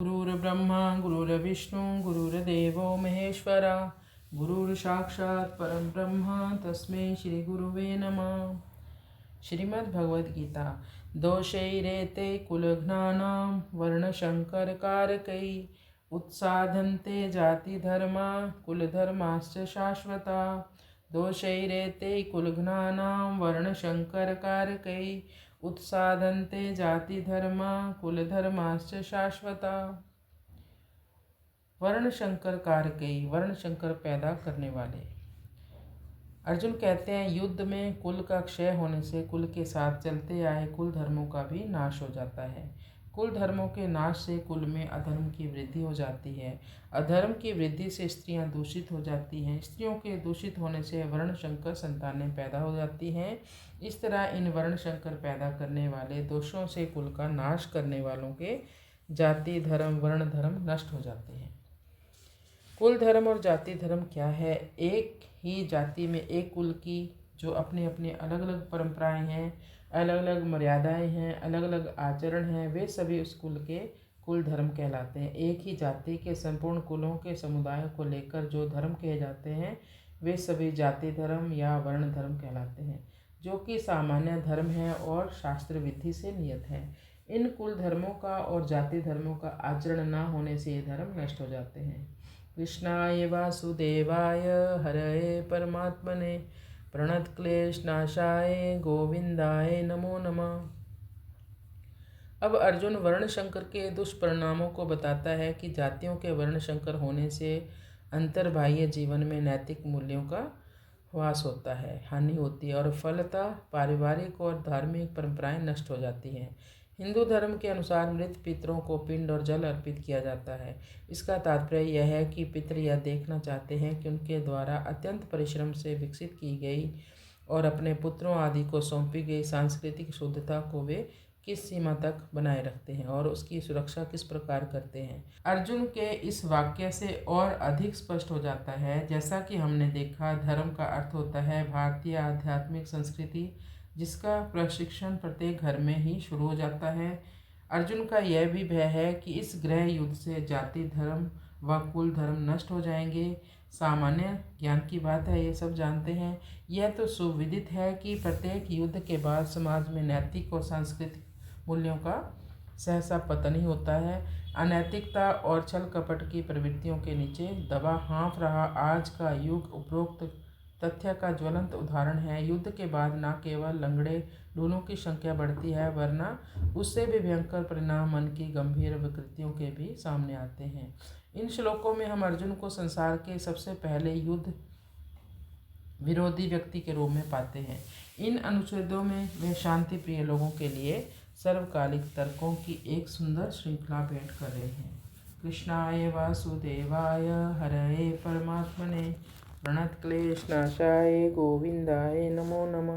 गुरुर्ब्रह्मा गुरुर्विष्णु गुरुर्देवो महेश्वरा गुरुर्साक्षात् परं ब्रह्म तस्मै श्री गुरुवे नमः। श्रीमद् भगवद गीता दोषैरेते कुलघ्नानां वर्णशंकरकारकै उत्साधन्ते जातिधर्मा कुलधर्माश्च शाश्वता। दोषैरेते कुलघ्नानां वर्णशंकरकारकै उत्साधन्ते जातिधर्मा कुलधर्माश्च शाश्वता। वर्णशंकर कारकई, वर्णशंकर पैदा करने वाले। अर्जुन कहते हैं, युद्ध में कुल का क्षय होने से कुल के साथ चलते आए कुल धर्मों का भी नाश हो जाता है। कुल धर्मों के नाश से कुल में अधर्म की वृद्धि हो जाती है। अधर्म की वृद्धि से स्त्रियां दूषित हो जाती हैं। स्त्रियों के दूषित होने से वर्णशंकर संतानें पैदा हो जाती हैं। इस तरह इन वर्णशंकर पैदा करने वाले दोषों से कुल का नाश करने वालों के जाति धर्म वर्ण धर्म नष्ट हो जाते हैं। कुल धर्म और जाति धर्म क्या है? एक ही जाति में एक कुल की जो अपने अपने अलग अलग परंपराएं हैं, अलग अलग मर्यादाएं हैं, अलग अलग आचरण हैं, वे सभी उस कुल के कुल धर्म कहलाते हैं। एक ही जाति के संपूर्ण कुलों के समुदायों को लेकर जो धर्म कहे जाते हैं वे सभी जाति धर्म या वर्ण धर्म कहलाते हैं, जो कि सामान्य धर्म है और शास्त्र विधि से नियत है। इन कुल धर्मों का और जाति धर्मों का आचरण न होने से ये धर्म नष्ट हो जाते हैं। कृष्णाय वासुदेवाय हरये परमात्मने प्रणतक्लेशनाशाय गोविंदाय नमो नमः। अब अर्जुन वर्णशंकर के दुष्परिणामों को बताता है कि जातियों के वर्णशंकर होने से अंतर्बाह्य जीवन में नैतिक मूल्यों का ह्रास होता है, हानि होती है और फलतः पारिवारिक और धार्मिक परंपराएं नष्ट हो जाती हैं। हिंदू धर्म के अनुसार मृत पितरों को पिंड और जल अर्पित किया जाता है। इसका तात्पर्य यह है कि पितर यह देखना चाहते हैं कि उनके द्वारा अत्यंत परिश्रम से विकसित की गई और अपने पुत्रों आदि को सौंपी गई सांस्कृतिक शुद्धता को वे किस सीमा तक बनाए रखते हैं और उसकी सुरक्षा किस प्रकार करते हैं। अर्जुन के इस वाक्य से और अधिक स्पष्ट हो जाता है। जैसा कि हमने देखा, धर्म का अर्थ होता है भारतीय आध्यात्मिक संस्कृति, जिसका प्रशिक्षण प्रत्येक घर में ही शुरू हो जाता है। अर्जुन का यह भी भय है कि इस गृह युद्ध से जाति धर्म व कुल धर्म नष्ट हो जाएंगे। सामान्य ज्ञान की बात है, ये सब जानते हैं। यह तो सुविदित है कि प्रत्येक युद्ध के बाद समाज में नैतिक और सांस्कृतिक मूल्यों का सहसा पतन ही होता है। अनैतिकता और छल कपट की प्रवृत्तियों के नीचे दबा हाँफ रहा आज का युग उपरोक्त तथ्य का ज्वलंत उदाहरण है। युद्ध के बाद न केवल लंगड़े लूलों की संख्या बढ़ती है, वरना उससे भी भयंकर परिणाम मन की गंभीर विकृतियों के भी सामने आते हैं। इन श्लोकों में हम अर्जुन को संसार के सबसे पहले युद्ध विरोधी व्यक्ति के रूप में पाते हैं। इन अनुच्छेदों में वे शांति प्रिय लोगों के लिए सर्वकालिक तर्कों की एक सुंदर श्रृंखला भेंट कर रहे हैं। कृष्णाय वासुदेवाय हरये परमात्मने प्रणतक्लेशनाशाय गोविंदाय नमो नमः।